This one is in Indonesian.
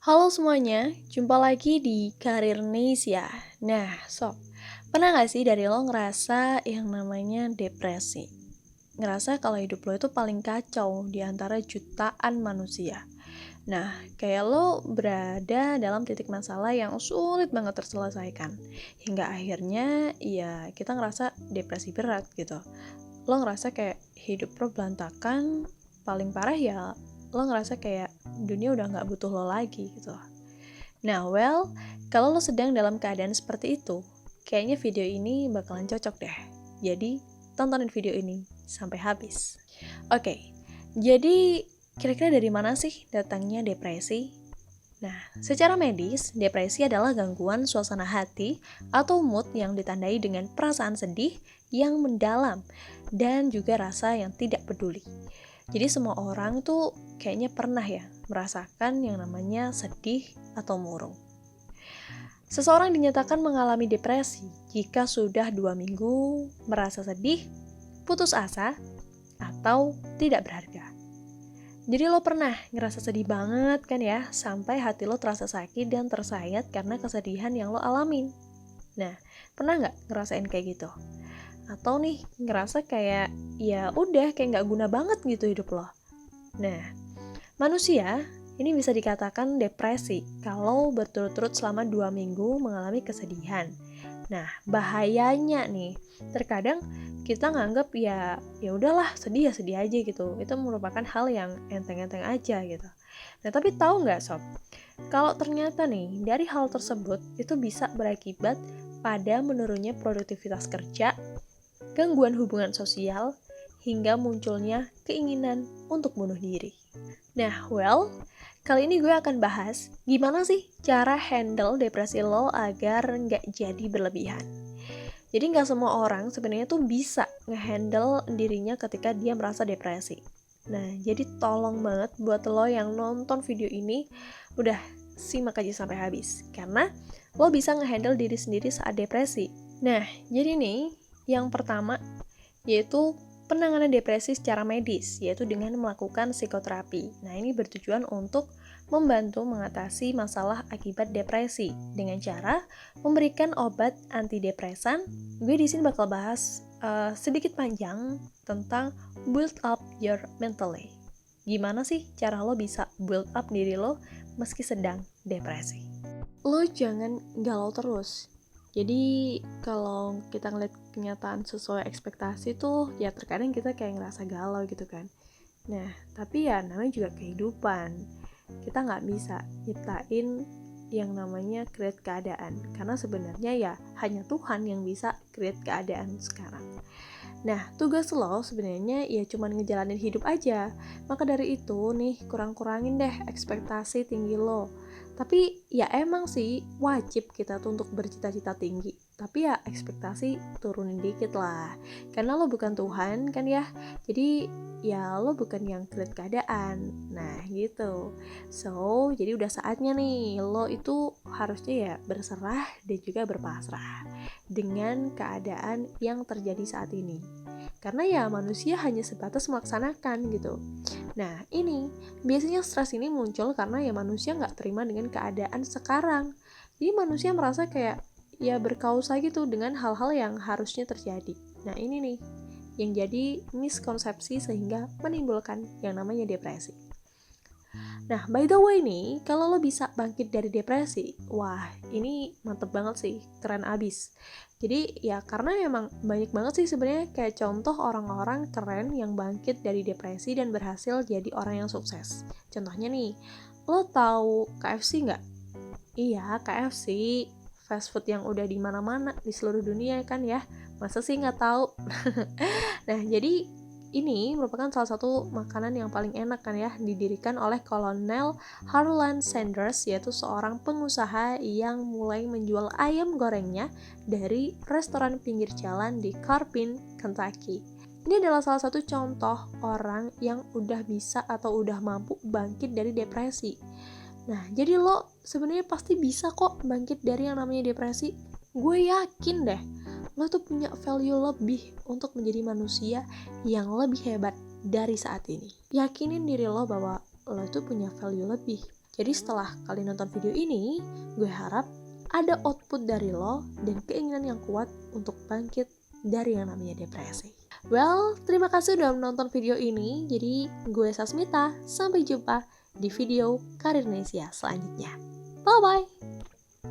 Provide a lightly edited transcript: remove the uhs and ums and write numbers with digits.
Halo semuanya, jumpa lagi di Karirnesia. Nah, sob, pernah gak sih dari lo ngerasa yang namanya depresi? Ngerasa kalau hidup lo itu paling kacau di antara jutaan manusia. Nah, kayak lo berada dalam titik masalah yang sulit banget terselesaikan. Hingga akhirnya, ya kita ngerasa depresi berat gitu. Lo ngerasa kayak hidup lo berantakan, paling parah ya lo ngerasa kayak dunia udah gak butuh lo lagi gitu. Nah, kalau lo sedang dalam keadaan seperti itu, kayaknya video ini bakalan cocok deh. Jadi, tontonin video ini sampai habis. Oke, jadi kira-kira dari mana sih datangnya depresi? Nah, secara medis, depresi adalah gangguan suasana hati atau mood yang ditandai dengan perasaan sedih yang mendalam dan juga rasa yang tidak peduli. Jadi semua orang tuh kayaknya pernah ya merasakan yang namanya sedih atau murung. Seseorang dinyatakan mengalami depresi jika sudah 2 minggu merasa sedih, putus asa, atau tidak berharga. Jadi lo pernah ngerasa sedih banget kan ya, sampai hati lo terasa sakit dan tersayat karena kesedihan yang lo alamin. Nah, pernah nggak ngerasain kayak gitu? Atau nih, ngerasa kayak ya udah kayak nggak guna banget gitu hidup lo. Nah, manusia ini bisa dikatakan depresi kalau berturut-turut selama 2 minggu mengalami kesedihan. Nah, bahayanya nih, terkadang kita nganggap ya udahlah sedih ya sedih aja gitu. Itu merupakan hal yang enteng-enteng aja gitu. Nah, tapi tahu nggak sob, kalau ternyata nih dari hal tersebut itu bisa berakibat pada menurunnya produktivitas kerja, gangguan hubungan sosial, hingga munculnya keinginan untuk bunuh diri. Nah, kali ini gue akan bahas gimana sih cara handle depresi lo agar nggak jadi berlebihan. Jadi nggak semua orang sebenarnya tuh bisa ngehandle dirinya ketika dia merasa depresi. Nah, jadi tolong banget buat lo yang nonton video ini, udah simak aja sampai habis. Karena lo bisa ngehandle diri sendiri saat depresi. Nah, jadi nih, yang pertama yaitu penanganan depresi secara medis, yaitu dengan melakukan psikoterapi. Nah, ini bertujuan untuk membantu mengatasi masalah akibat depresi dengan cara memberikan obat antidepresan. Gue di sini bakal bahas sedikit panjang tentang build up your mentally. Gimana sih cara lo bisa build up diri lo meski sedang depresi? Lo jangan galau terus. Jadi kalau kita ngeliat kenyataan sesuai ekspektasi tuh ya terkadang kita kayak ngerasa galau gitu kan. Nah, tapi ya namanya juga kehidupan. Kita nggak bisa nyiptain yang namanya create keadaan. Karena sebenarnya ya hanya Tuhan yang bisa create keadaan sekarang. Nah, tugas lo sebenarnya ya cuma ngejalanin hidup aja. Maka dari itu nih, kurang-kurangin deh ekspektasi tinggi lo. Tapi ya emang sih wajib kita tuh untuk bercita-cita tinggi. Tapi ya ekspektasi turunin dikit lah. Karena lo bukan Tuhan kan ya. Jadi ya lo bukan yang create keadaan. Nah gitu. So, jadi udah saatnya nih lo itu harusnya ya berserah dan juga berpasrah dengan keadaan yang terjadi saat ini. Karena ya manusia hanya sebatas melaksanakan gitu. Nah ini, biasanya stres ini muncul karena ya manusia nggak terima dengan keadaan sekarang. Jadi manusia merasa kayak ya berkausa gitu dengan hal-hal yang harusnya terjadi. Nah ini nih, yang jadi miskonsepsi sehingga menimbulkan yang namanya depresi. Nah, by the way nih, kalau lo bisa bangkit dari depresi, wah ini mantep banget sih, keren abis. Jadi ya karena emang banyak banget sih sebenarnya kayak contoh orang-orang keren yang bangkit dari depresi dan berhasil jadi orang yang sukses. Contohnya nih, lo tahu KFC nggak? Iya, KFC, fast food yang udah di mana-mana di seluruh dunia kan ya. Masa sih nggak tahu? Nah, jadi ini merupakan salah satu makanan yang paling enak kan ya, didirikan oleh Kolonel Harlan Sanders, yaitu seorang pengusaha yang mulai menjual ayam gorengnya dari restoran pinggir jalan di Carpin, Kentucky. Ini adalah salah satu contoh orang yang udah bisa atau udah mampu bangkit dari depresi. Nah, jadi lo sebenarnya pasti bisa kok bangkit dari yang namanya depresi. Gue yakin deh, lo tuh punya value lebih untuk menjadi manusia yang lebih hebat dari saat ini. Yakinin diri lo bahwa lo tuh punya value lebih. Jadi setelah kalian nonton video ini, gue harap ada output dari lo dan keinginan yang kuat untuk bangkit dari yang namanya depresi. Well, terima kasih udah menonton video ini. Jadi, gue Sasmita. Sampai jumpa di video Karirnesia selanjutnya. Bye-bye!